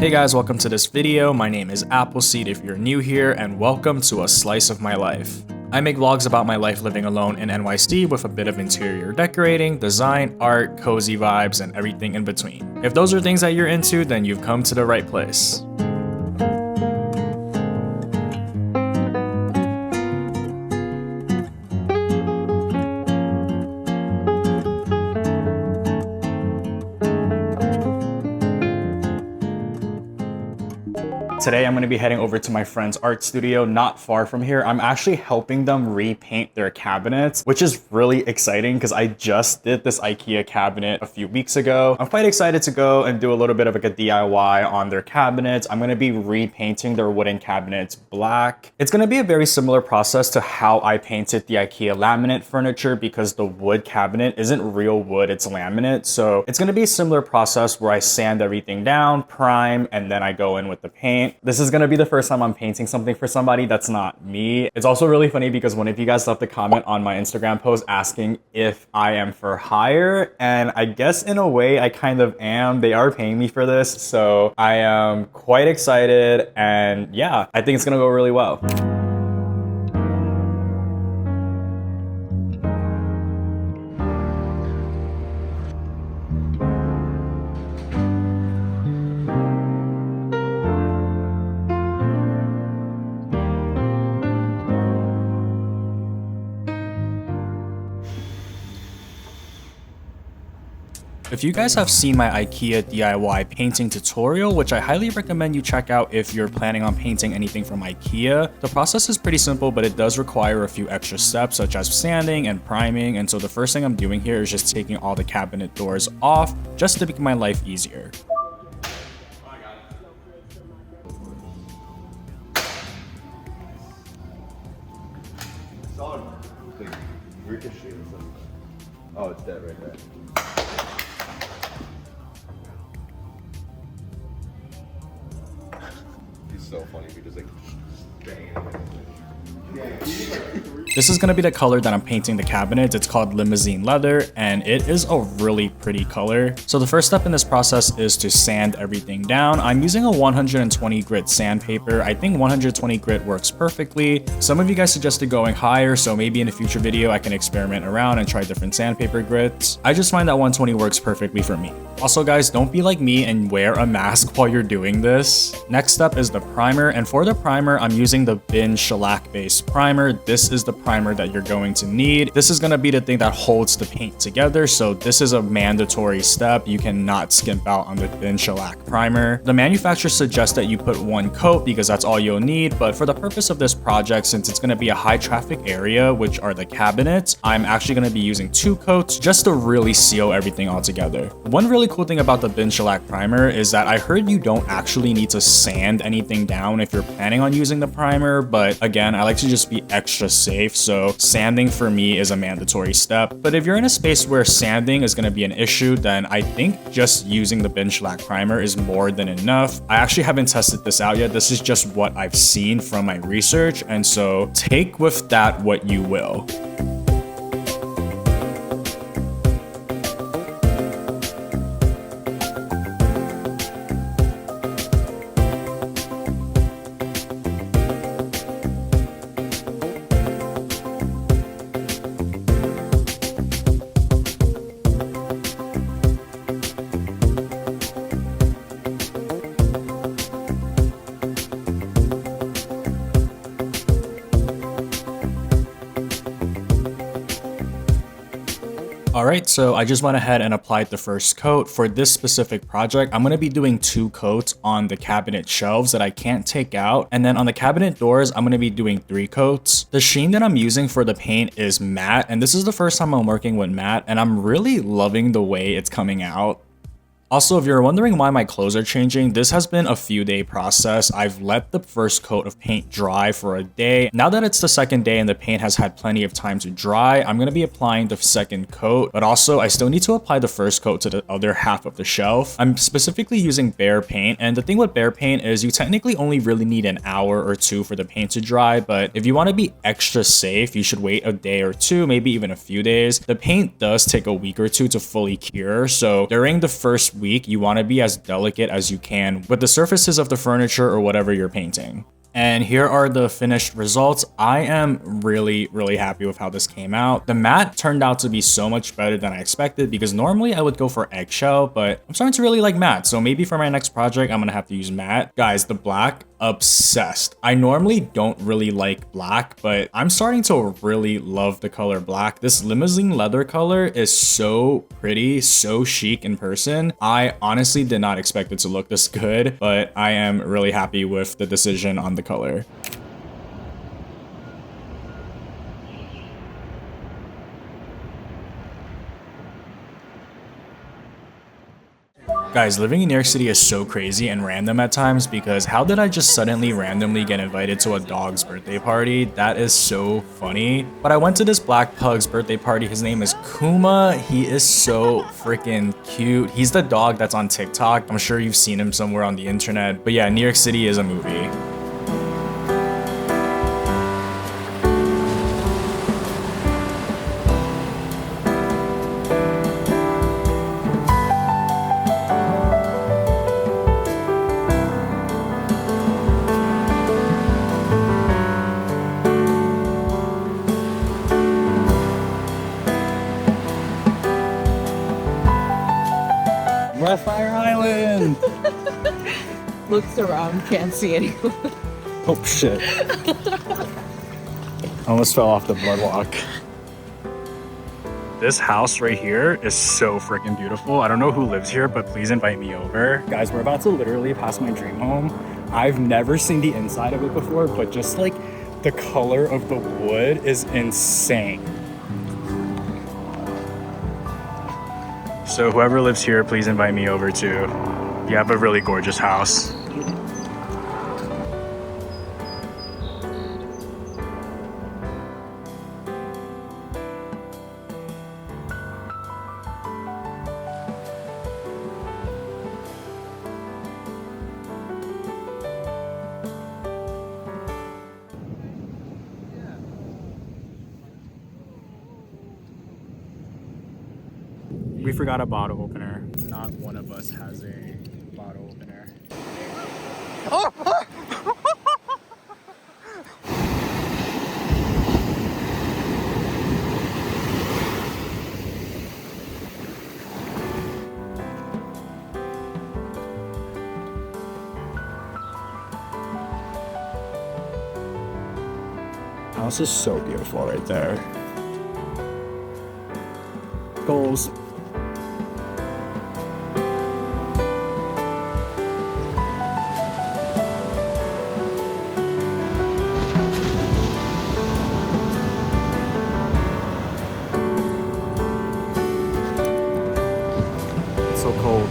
Hey guys, welcome to this video. My name is Appleseed if you're new here, and welcome to a slice of my life. I make vlogs about my life living alone in NYC with a bit of interior decorating, design, art, cozy vibes, and everything in between. If those are things that you're into, then you've come to the right place. Today I'm going to be heading over to my friend's art studio not far from here. I'm actually helping them repaint their cabinets, which is really exciting because I just did this IKEA cabinet a few weeks ago. I'm quite excited to go and do a little bit of like a DIY on their cabinets. I'm going to be repainting their wooden cabinets black. It's going to be a very similar process to how I painted the IKEA laminate furniture because the wood cabinet isn't real wood, it's laminate. So it's going to be a similar process where I sand everything down, prime, and then I go in with the paint. This is gonna be the first time I'm painting something for somebody that's not me. It's also really funny because one of you guys left a comment on my Instagram post asking if I am for hire, and I guess in a way I kind of am. They are paying me for this, so I am quite excited, and yeah, I think it's gonna go really well. If you guys have seen my IKEA DIY painting tutorial, which I highly recommend you check out if you're planning on painting anything from IKEA, the process is pretty simple, but it does require a few extra steps such as sanding and priming. And so the first thing I'm doing here is just taking all the cabinet doors off just to make my life easier. Oh, it's that right there. He's so funny because like This is going to be the color that I'm painting the cabinets. It's called limousine leather, and it is a really pretty color. So the first step in this process is to sand everything down. I'm using a 120 grit sandpaper. I think 120 grit works perfectly. Some of you guys suggested going higher, so maybe in a future video I can experiment around and try different sandpaper grits. I just find that 120 works perfectly for me. Also guys, don't be like me and wear a mask while you're doing this. Next step is the primer, and for the primer I'm using the Bin shellac based primer. This is the primer that you're going to need. This is going to be the thing that holds the paint together, so this is a mandatory step. You cannot skimp out on the Bin shellac primer. The manufacturer suggests that you put one coat because that's all you'll need, but for the purpose of this project, since it's going to be a high traffic area, which are the cabinets, I'm actually going to be using 2 coats just to really seal everything all together. One really cool thing about the Bin shellac primer is that I heard you don't actually need to sand anything down if you're planning on using the primer, but again, I like to just be extra safe, so sanding for me is a mandatory step. But if you're in a space where sanding is going to be an issue, then I think just using the Bin shellac primer is more than enough. I actually haven't tested this out yet. This is just what I've seen from my research, and so take with that what you will. Alright, so I just went ahead and applied the first coat. For this specific project, I'm going to be doing 2 coats on the cabinet shelves that I can't take out. And then on the cabinet doors, I'm going to be doing 3 coats. The sheen that I'm using for the paint is matte, and this is the first time I'm working with matte, and I'm really loving the way it's coming out. Also, if you're wondering why my clothes are changing, this has been a few day process. I've let the first coat of paint dry for a day. Now that it's the second day and the paint has had plenty of time to dry, I'm going to be applying the second coat, but also I still need to apply the first coat to the other half of the shelf. I'm specifically using Behr paint, and the thing with Behr paint is you technically only really need an hour or 2 for the paint to dry, but if you want to be extra safe, you should wait a day or 2, maybe even a few days. The paint does take a week or 2 to fully cure, so during the first week, you want to be as delicate as you can with the surfaces of the furniture or whatever you're painting. And here are the finished results. I am really happy with how this came out. The matte turned out to be so much better than I expected because normally I would go for eggshell, but I'm starting to really like matte. So maybe for my next project, I'm gonna have to use matte. Guys, the black, obsessed. I normally don't really like black, but I'm starting to really love the color black. This limousine leather color is so pretty, so chic in person. I honestly did not expect it to look this good, but I am really happy with the decision on the color. Guys, living in New York City is so crazy and random at times because how did I just suddenly randomly get invited to a dog's birthday party? That is so funny. But I went to this black pug's birthday party. His name is Kuma. He is so freaking cute. He's the dog that's on TikTok. I'm sure you've seen him somewhere on the internet. But yeah, New York City is a movie. Fire Island! Looks around, can't see anyone. Oh shit. Almost fell off the boardwalk. This house right here is so freaking beautiful. I don't know who lives here, but please invite me over. Guys, we're about to literally pass my dream home. I've never seen the inside of it before, but just like the color of the wood is insane. So whoever lives here, please invite me over too. You have a really gorgeous house. We forgot a bottle opener. Not one of us has a bottle opener. House is so beautiful right there. Goals. So cold.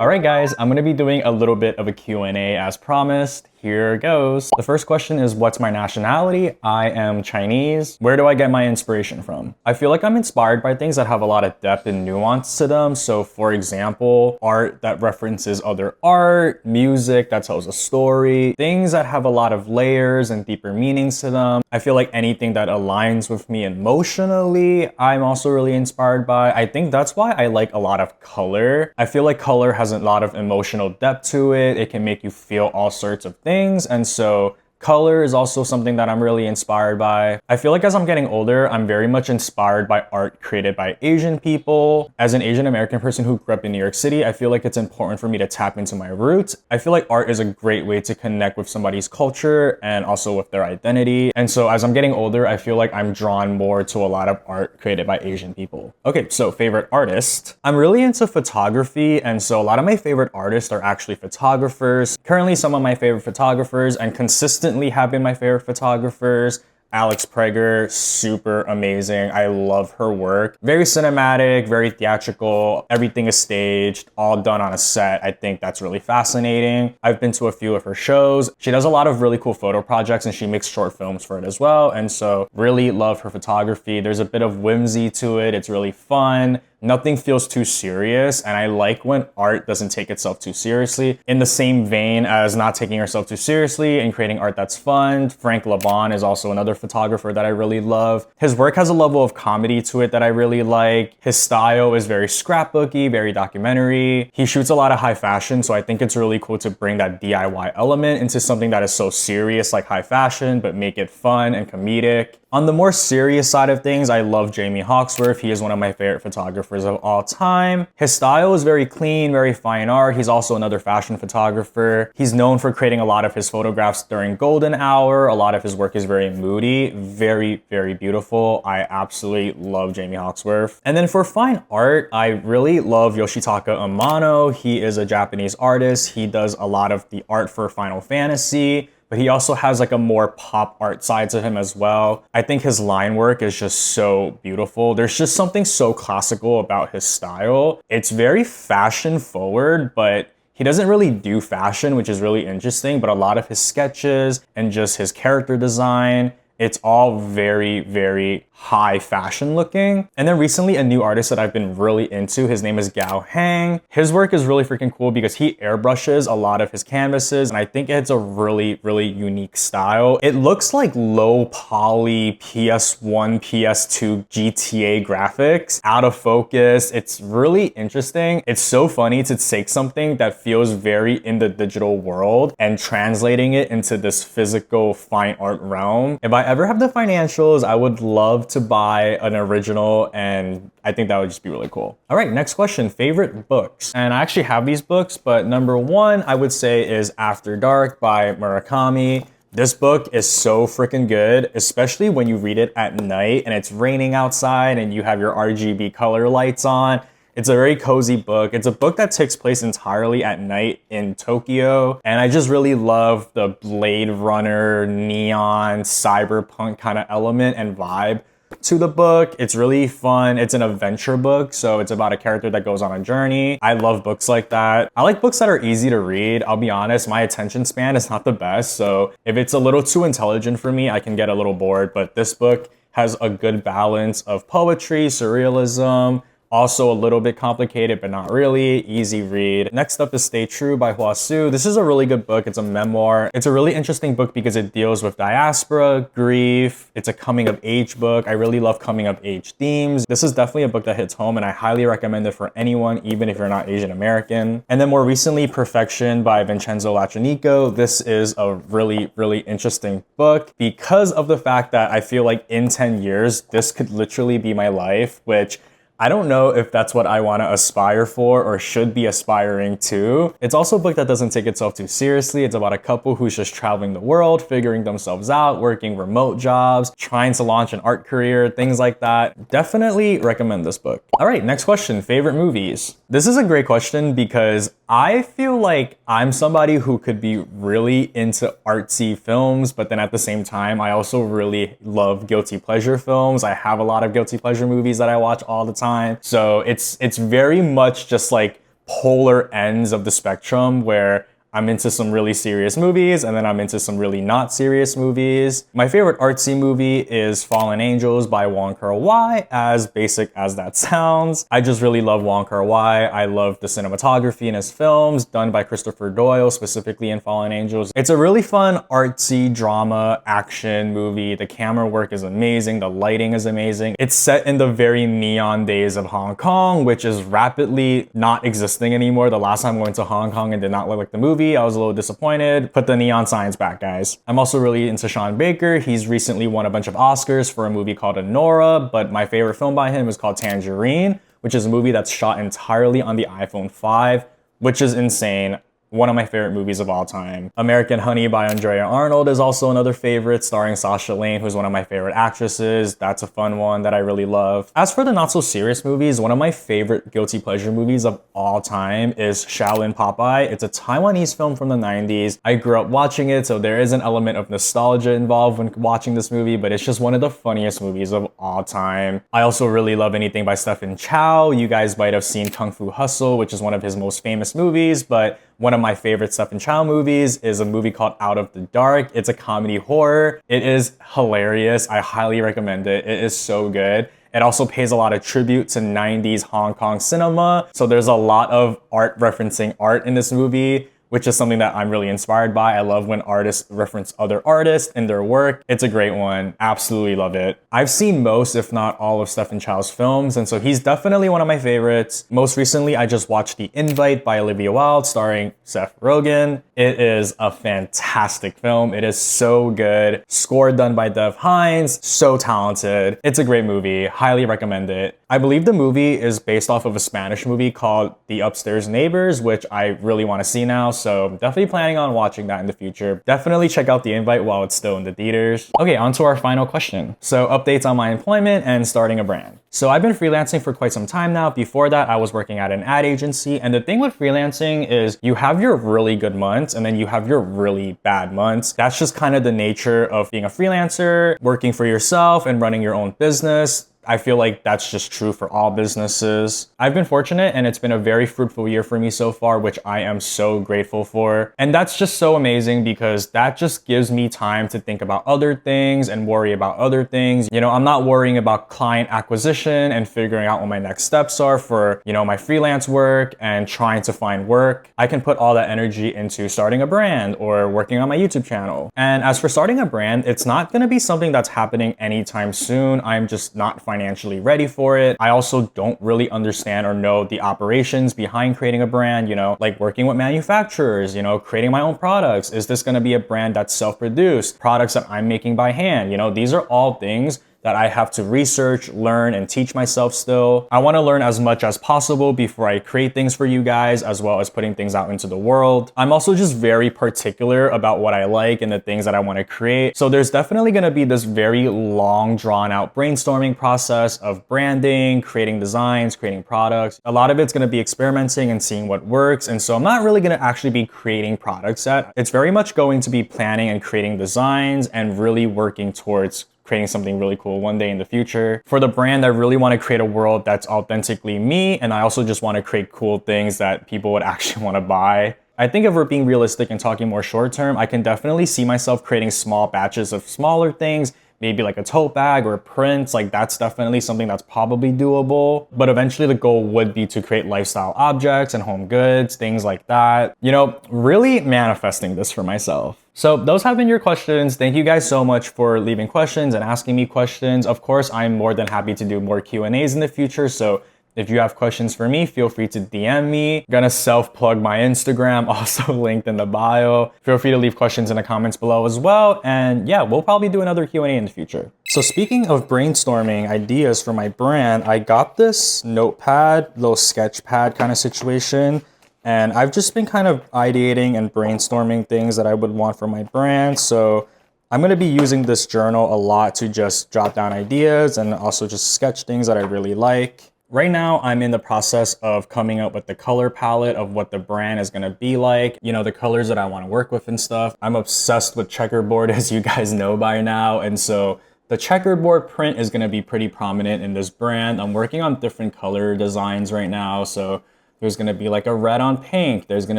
Alright guys, I'm going to be doing a little bit of a Q&A as promised. Here goes. The first question is, what's my nationality? I am Chinese. Where do I get my inspiration from? I feel like I'm inspired by things that have a lot of depth and nuance to them. So for example, art that references other art, music that tells a story, things that have a lot of layers and deeper meanings to them. I feel like anything that aligns with me emotionally, I'm also really inspired by. I think that's why I like a lot of color. I feel like color has a lot of emotional depth to it. It can make you feel all sorts of things. And so color is also something that I'm really inspired by. I feel like as I'm getting older, I'm very much inspired by art created by Asian people. As an Asian American person who grew up in New York City, I feel like it's important for me to tap into my roots. I feel like art is a great way to connect with somebody's culture and also with their identity. And so as I'm getting older, I feel like I'm drawn more to a lot of art created by Asian people. Okay, so favorite artist. I'm really into photography, and so a lot of my favorite artists are actually photographers. Currently, some of my favorite photographers and consistently have been my favorite photographers Alex Prager, super amazing. I love her work. Very cinematic, very theatrical. Everything is staged, all done on a set. I think that's really fascinating. I've been to a few of her shows. She does a lot of really cool photo projects and she makes short films for it as well. And so really love her photography. There's a bit of whimsy to it. It's really fun. Nothing feels too serious, and I like when art doesn't take itself too seriously. In the same vein as not taking yourself too seriously and creating art that's fun, Frank Laban is also another photographer that I really love. His work has a level of comedy to it that I really like. His style is very scrapbooky, very documentary. He shoots a lot of high fashion, so I think it's really cool to bring that DIY element into something that is so serious like high fashion, but make it fun and comedic. On the more serious side of things, I love Jamie Hawksworth. He is one of my favorite photographers of all time. His style is very clean, very fine art. He's also another fashion photographer. He's known for creating a lot of his photographs during golden hour. A lot of his work is very moody, very, very beautiful. I absolutely love Jamie Hawksworth. And then for fine art, I really love Yoshitaka Amano. He is a Japanese artist. He does a lot of the art for Final Fantasy, but he also has like a more pop art side to him as well. I think his line work is just so beautiful. There's just something so classical about his style. It's very fashion forward, but he doesn't really do fashion, which is really interesting, but a lot of his sketches and just his character design, it's all very, very high fashion looking. And then recently a new artist that I've been really into, his name is Gao Hang. His work is really freaking cool because he airbrushes a lot of his canvases and I think it's a really, really unique style. It looks like low poly PS1, PS2 GTA graphics, out of focus. It's really interesting. It's so funny to take something that feels very in the digital world and translating it into this physical fine art realm. If I ever have the financials, I would love to buy an original, and I think that would just be really cool. All right, next question, favorite books. And I actually have these books, but number one I would say is After Dark by Murakami. This book is so freaking good, especially when you read it at night and it's raining outside and you have your RGB color lights on. It's a very cozy book. It's a book that takes place entirely at night in Tokyo. And I just really love the Blade Runner, neon, cyberpunk kind of element and vibe to the book. It's really fun. It's an adventure book, so it's about a character that goes on a journey. I love books like that. I like books that are easy to read. I'll be honest, my attention span is not the best, so if it's a little too intelligent for me, I can get a little bored, but this book has a good balance of poetry, surrealism, also a little bit complicated, but not really. Easy read. Next up is Stay True by Hua Su. This is a really good book. It's a memoir. It's a really interesting book because it deals with diaspora, grief. It's a coming of age book. I really love coming of age themes. This is definitely a book that hits home and I highly recommend it for anyone, even if you're not Asian American. And then more recently, Perfection by Vincenzo Lacanico. This is a really, really interesting book because of the fact that I feel like in 10 years, this could literally be my life, which I don't know if that's what I want to aspire for or should be aspiring to. It's also a book that doesn't take itself too seriously. It's about a couple who's just traveling the world, figuring themselves out, working remote jobs, trying to launch an art career, things like that. Definitely recommend this book. All right, next question, favorite movies. This is a great question because I feel like I'm somebody who could be really into artsy films, but then at the same time, I also really love guilty pleasure films. I have a lot of guilty pleasure movies that I watch all the time. So it's very much just like polar ends of the spectrum where I'm into some really serious movies and then I'm into some really not serious movies. My favorite artsy movie is Fallen Angels by Wong Kar-wai, as basic as that sounds. I just really love Wong Kar-wai. I love the cinematography in his films done by Christopher Doyle, specifically in Fallen Angels. It's a really fun artsy drama action movie. The camera work is amazing. The lighting is amazing. It's set in the very neon days of Hong Kong, which is rapidly not existing anymore. The last time I went to Hong Kong and did not look like the movie, I was a little disappointed. Put the neon signs back, guys. I'm also really into Sean Baker. He's recently won a bunch of Oscars for a movie called Anora, but my favorite film by him is called Tangerine, which is a movie that's shot entirely on the iPhone 5, which is insane. one of my favorite movies of all time. American Honey by Andrea Arnold is also another favorite, starring Sasha Lane, who's one of my favorite actresses. That's a fun one that I really love. As for the not so serious movies, one of my favorite guilty pleasure movies of all time is Shaolin Popeye. It's a Taiwanese film from the 90s. I grew up watching it, so there is an element of nostalgia involved when watching this movie, but it's just one of the funniest movies of all time. I also really love anything by Stephen Chow. You guys might have seen Kung Fu Hustle, which is one of his most famous movies, but one of my favorite Stephen Chow movies is a movie called Out of the Dark. It's a comedy horror. It is hilarious. I highly recommend it. It is so good. It also pays a lot of tribute to 90s Hong Kong cinema. So there's a lot of art referencing art in this movie, which is something that I'm really inspired by. I love when artists reference other artists in their work. It's a great one. Absolutely love it. I've seen most, if not all, of Stephen Chow's films, and so he's definitely one of my favorites. Most recently, I just watched The Invite by Olivia Wilde, starring Seth Rogen. It is a fantastic film. It is so good. Score done by Dev Hynes. So talented. It's a great movie. Highly recommend it. I believe the movie is based off of a Spanish movie called The Upstairs Neighbors, which I really want to see now. So I'm definitely planning on watching that in the future. Definitely check out The Invite while it's still in the theaters. Okay, on to our final question. So updates on my employment and starting a brand. So I've been freelancing for quite some time now. Before that, I was working at an ad agency. And the thing with freelancing is you have your really good months and then you have your really bad months. That's just kind of the nature of being a freelancer, working for yourself and running your own business. I feel like that's just true for all businesses. I've been fortunate and it's been a very fruitful year for me so far, which I am so grateful for. And that's just so amazing because that just gives me time to think about other things and worry about other things. You know, I'm not worrying about client acquisition and figuring out what my next steps are for, you know, my freelance work and trying to find work. I can put all that energy into starting a brand or working on my YouTube channel. And as for starting a brand, it's not gonna be something that's happening anytime soon. I'm just not financially ready for it. I also don't really understand or know the operations behind creating a brand, you know, like working with manufacturers, you know, creating my own products. Is this going to be a brand that's self-produced? Products that I'm making by hand? You know, these are all things that I have to research, learn, and teach myself still. I want to learn as much as possible before I create things for you guys, as well as putting things out into the world. I'm also just very particular about what I like and the things that I want to create. So there's definitely going to be this very long, drawn out brainstorming process of branding, creating designs, creating products. A lot of it's going to be experimenting and seeing what works. And so I'm not really going to actually be creating products yet. It's very much going to be planning and creating designs and really working towards creating something really cool one day in the future. For the brand, I really want to create a world that's authentically me, and I also just want to create cool things that people would actually want to buy. I think if we're being realistic and talking more short term, I can definitely see myself creating small batches of smaller things, maybe like a tote bag or prints. Like that's definitely something that's probably doable. But eventually the goal would be to create lifestyle objects and home goods, things like that. You know, really manifesting this for myself. So those have been your questions. Thank you guys so much for leaving questions and asking me questions. Of course, I'm more than happy to do more Q&As in the future. So if you have questions for me, feel free to DM me. I'm gonna self-plug my Instagram, also linked in the bio. Feel free to leave questions in the comments below as well. And yeah, we'll probably do another Q&A in the future. So speaking of brainstorming ideas for my brand, I got this notepad, little sketch pad kind of situation. And I've just been kind of ideating and brainstorming things that I would want for my brand. So I'm going to be using this journal a lot to just jot down ideas and also just sketch things that I really like. Right now, I'm in the process of coming up with the color palette of what the brand is going to be like. You know, the colors that I want to work with and stuff. I'm obsessed with checkerboard, as you guys know by now. And so the checkerboard print is going to be pretty prominent in this brand. I'm working on different color designs right now. So there's going to be like a red on pink. There's going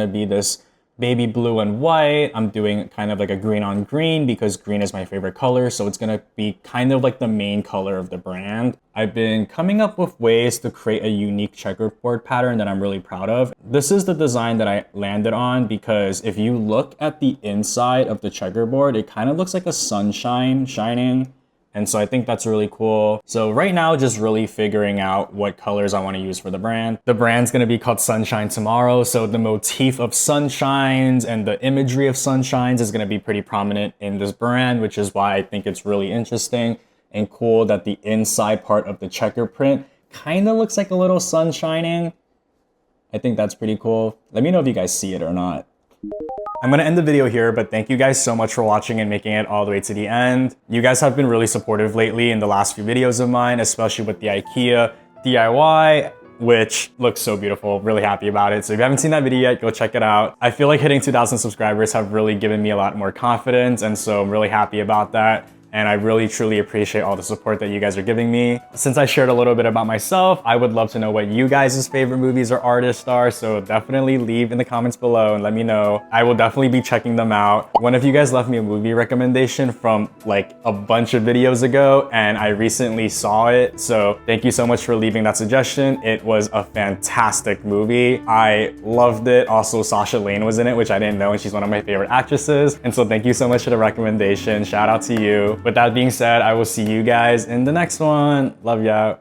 to be this baby blue and white. I'm doing kind of like a green on green because green is my favorite color. So it's going to be kind of like the main color of the brand. I've been coming up with ways to create a unique checkerboard pattern that I'm really proud of. This is the design that I landed on because if you look at the inside of the checkerboard, it kind of looks like a sunshine shining. And so I think that's really cool. So right now, just really figuring out what colors I want to use for the brand. The brand's going to be called Sunshine Tomorrow. So the motif of sunshines and the imagery of sunshines is going to be pretty prominent in this brand, which is why I think it's really interesting and cool that the inside part of the checker print kind of looks like a little sun shining. I think that's pretty cool. Let me know if you guys see it or not. I'm gonna end the video here, but thank you guys so much for watching and making it all the way to the end. You guys have been really supportive lately in the last few videos of mine, especially with the IKEA DIY, which looks so beautiful. Really happy about it. So if you haven't seen that video yet, go check it out. I feel like hitting 2,000 subscribers have really given me a lot more confidence, and so I'm really happy about that. And I really truly appreciate all the support that you guys are giving me. Since I shared a little bit about myself, I would love to know what you guys' favorite movies or artists are, so definitely leave in the comments below and let me know. I will definitely be checking them out. One of you guys left me a movie recommendation from like a bunch of videos ago, and I recently saw it, so thank you so much for leaving that suggestion. It was a fantastic movie. I loved it. Also, Sasha Lane was in it, which I didn't know, and she's one of my favorite actresses. And so thank you so much for the recommendation. Shout out to you. With that being said, I will see you guys in the next one. Love ya.